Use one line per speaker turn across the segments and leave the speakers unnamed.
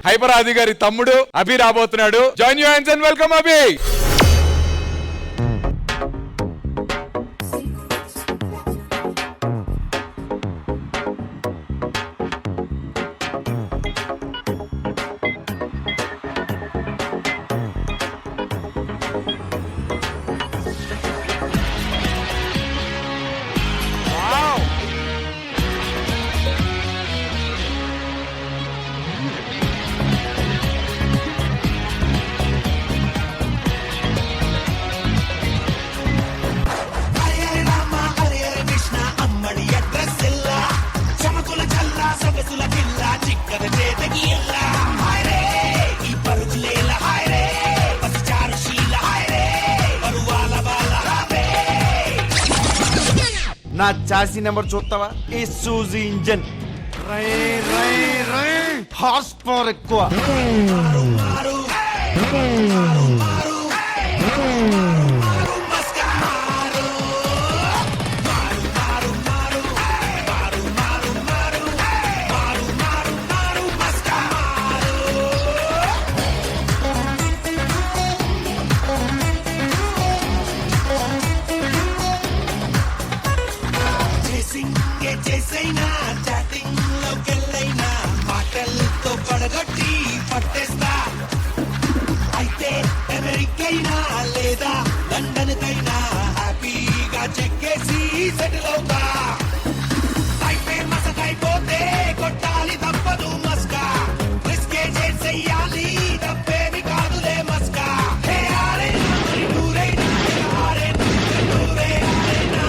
Hyper ఆది గారి తమ్ముడు అభి రాబోతున్నాడు. Join you hands and welcome Abhi.
నా చాసీ నెంబర్ చూస్తావా? ఈ సూజీ ఇంజన్ హార్స్ పవర్ ఎక్కువ.
చేసైనా చాటింగ్ లోకెళ్ళైనా మాటలతో పడగొట్టి పట్టేస్తా. అయితే అమెరికైనా లేదా లండన్ కైనా హ్యాపీగా చెక్కేసి సెటిల్ అవుతా. అయితే మసకైపోతే కొట్టాలి తప్పదు మస్కా. రిస్కే చేసేయాలి తప్పేమి కాదులే మస్కా. హే ఆరే నూరైనా ఆరే నూరే ఆరేనా.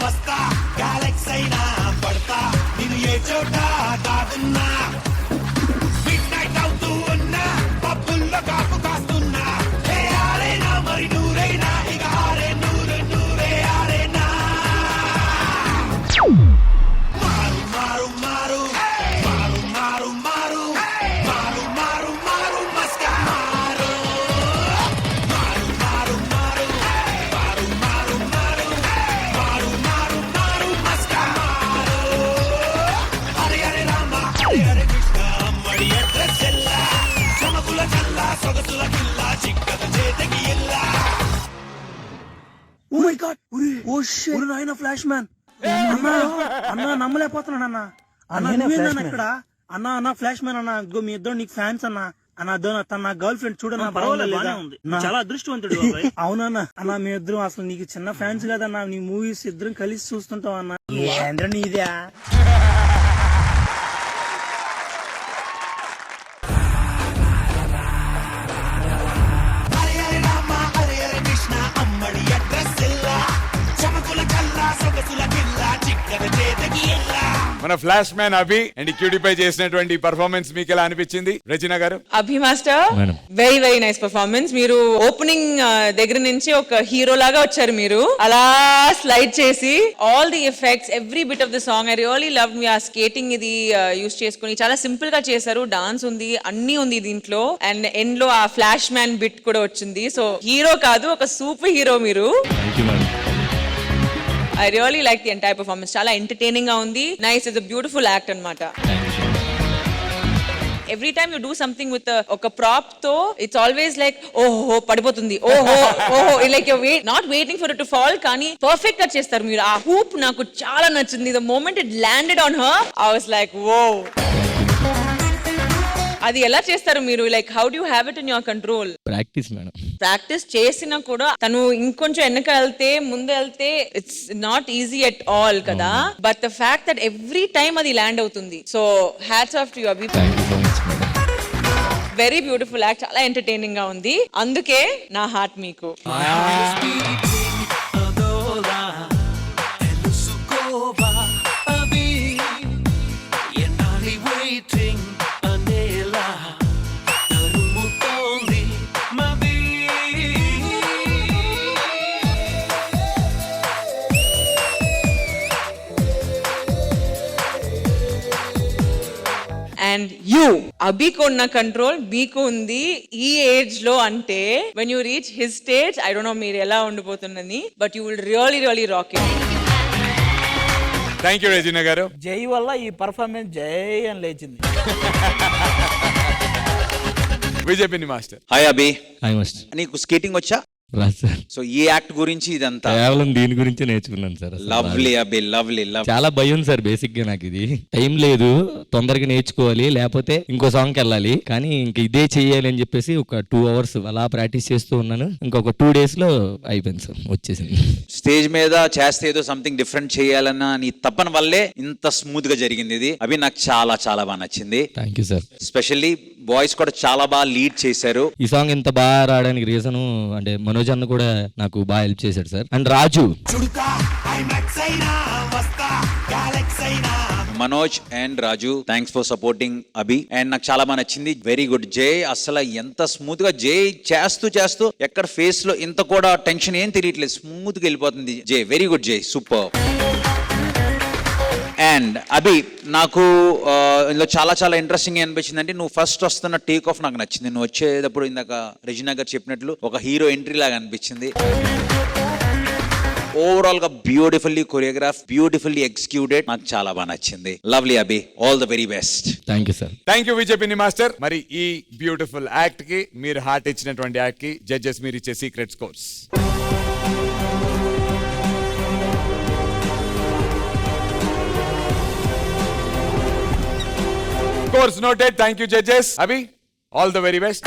వస్తా గ్యాలక్సీ అయినా పడతా నేను ఏ చోట కాదున్నా. మిడ్ నైట్ అవుతూ ఉన్నా పబ్బుల్లో కాపు కాస్తున్నా. హే ఆరేనా మరి నూరైనా ఇక ఆరే నూరే ఆరేనా. మారు మారు మారు మారు మారు మారు మారు మారు మారు మస్కా మారు మారు మారు మారు మారు మారు మారు మారు మారు మారు మస్కా మారు. హరే హరే రామ హరే హరే కృష్ణ అమ్మడి అడ్రస్ ఎల్లా. చమకుల చల్లా సొగసుల కిల్లా చిక్కద చేతకి ఎల్లా.
Oh my god, oh shit, నాయనా ఫ్లాష్ మ్యాన్. అన్నా నమ్మలేకపోతున్నాను అన్న. నువ్వేనా ఇక్కడ? అన్నా ఫ్లాష్ మ్యాన్ అన్న. మీ ఇద్దరు నీకు ఫ్యాన్స్ అన్న. తన నా గర్ల్ ఫ్రెండ్ చూడన్నా చాలా అదృష్టవంతుడు. అవునన్నా అన్న, మీ ఇద్దరు అసలు నీకు చిన్న ఫ్యాన్స్ కదన్నా. నీ మూవీస్ ఇద్దరం కలిసి చూస్తుంటాం అన్న. ఏంద్ర నీదే?
మన flash man Abhi and cutie pie చేసినటువంటి పర్ఫార్మెన్స్ మీకు ఎలా అనిపించింది రచన గారు?
Abhi master, very very nice performance. మీరు ఓపెనింగ్ దగ్గర నుంచి ఒక హీరో లాగా వచ్చారు. మీరు అలా స్లైడ్ చేసి all the effects, every bit of the song I really love. మీ ఆ స్కేటింగ్ ఇది యూస్ చేసుకుని చాలా సింపుల్ గా చేశారు. డాన్స్ ఉంది, అన్ని ఉంది దీంట్లో. అండ్ ఎండ్ లో ఆ ఫ్లాష్ మ్యాన్ బిట్ కూడా వచ్చింది. సో హీరో కాదు, ఒక సూపర్ హీరో మీరు. I really like the entire performance. చాలా ఎంటర్టైనింగ్ గా ఉంది. Nice, it's a beautiful act అన్నమాట. Every time you do something with ఒక ప్రాప్ తో ఇట్స్ ఆల్వేస్ లైక్ ఓహో పడిపోతుంది, ఓహో like not waiting for it to fall, కానీ పర్ఫెక్ట్ గా చేస్తారు మీరు. ఆ హూప్ నాకు చాలా నచ్చింది. The moment it landed on her, I was like whoa. అది ఎలా చేస్తారు మీరు? Like how do you have it in your control?
Practice madam.
Practice చేసినా కూడా తను ఇంకొంచెం వెనక వెళ్తే ముందు వెళ్తే it's not easy at all కదా. But the fact that every time అది ల్యాండ్ అవుతుంది. So hats off to you Abhi.
Thank you so much madam.
Very beautiful act, చాలా ఎంటర్టైనింగ్ గా ఉంది. అందుకే నా హార్ట్ మీకు. అండ్ యూ అభికు ఉన్న కంట్రోల్ మీకు ఉంది ఈ ఏజ్ లో. అంటే when you reach his stage, I don't know మీరు ఎలా ఉండిపోతున్నది, but you will really rock it.
Thank you Regina గారు.
జై వల్ల ఈ పర్ఫార్మెన్స్ జై అని లేచింది.
విజయపిన్ని master.
Hi Abhi,
I must.
నీకు స్కేటింగ్ వచ్చా?
రాదు సార్,
సో ఈ యాక్ట్ గురించి ఇదంతా
కేవలం దీని గురించే నేర్చుకున్నాను సార్. అసలు
లవ్లీ అభి, లవ్లీ.
చాలా భయం సార్ బేసిక్ గా. నాకు ఇది టైం లేదు, తొందరగా నేర్చుకోవాలి, లేకపోతే ఇంకో సాంగ్కి వెళ్ళాలి. కానీ ఇంక ఇదే చెయ్యాలి అని చెప్పేసి ఒక 2 hours అలా ప్రాక్టీస్ చేస్తూ ఉన్నాను. ఇంకొక 2 days లో అయిపోయింది సార్, వచ్చేసింది.
స్టేజ్ మీద చేస్తే ఏదో సంథింగ్ డిఫరెంట్ చేయాలన్న నీ తప్పని వల్లే ఇంత స్మూత్ గా జరిగింది ఇది. అభి నాకు చాలా బాగా నచ్చింది.
Thank you sir.
Specially boys కూడా చాలా బాగా లీడ్ చేశారు.
ఈ సాంగ్ ఇంత బాగా రావడానికి రీజన్ అంటే మనోజ్ అన్న కూడా నాకు బాగా హెల్ప్ చేశాడు సార్. అండ్ రాజు,
చుడుకా ఐమాక్స్ అయినా వస్తా గ్యాలక్సీ అయినా.
Manoj and Raju, thanks for supporting Abhi. And నాకు చాలా బాగా నచ్చింది. Very good. జై అసలు ఎంత స్మూత్ గా జై చేస్తూ ఎక్కడ ఫేస్ లో ఇంత కూడా టెన్షన్ ఏం తెలియట్లేదు, స్మూత్ గా వెళ్ళిపోతుంది. జై వెరీ గుడ్. జై సూపర్. అండ్ అభి, నాకు ఇందులో చాలా ఇంట్రెస్టింగ్ అనిపించింది. అంటే నువ్వు ఫస్ట్ వస్తున్న టేక్ ఆఫ్ నాకు నచ్చింది. నువ్వు వచ్చేటప్పుడు ఇందాక రెజినా గారు చెప్పినట్లు ఒక హీరో ఎంట్రీ లాగా అనిపించింది. ఓవరాల్ గా బ్యూటిఫుల్లీ కొరియోగ్రాఫ్, బ్యూటిఫుల్లీ ఎగ్జిక్యూటెడ్. నాకు చాలా బాగా నచ్చింది. Lovely Abhi, all the very best.
Thank you sir.
Thank you విజయపిన్ని master. మరి ఈ బ్యూటిఫుల్ యాక్ట్ కి, మీరు హార్ట్ ఇచ్చినటువంటి యాక్ట్ కి జడ్జెస్ మీరు ఇచ్చే secret scores. Scores noted. Thank you, judges. Abhi, all the very best.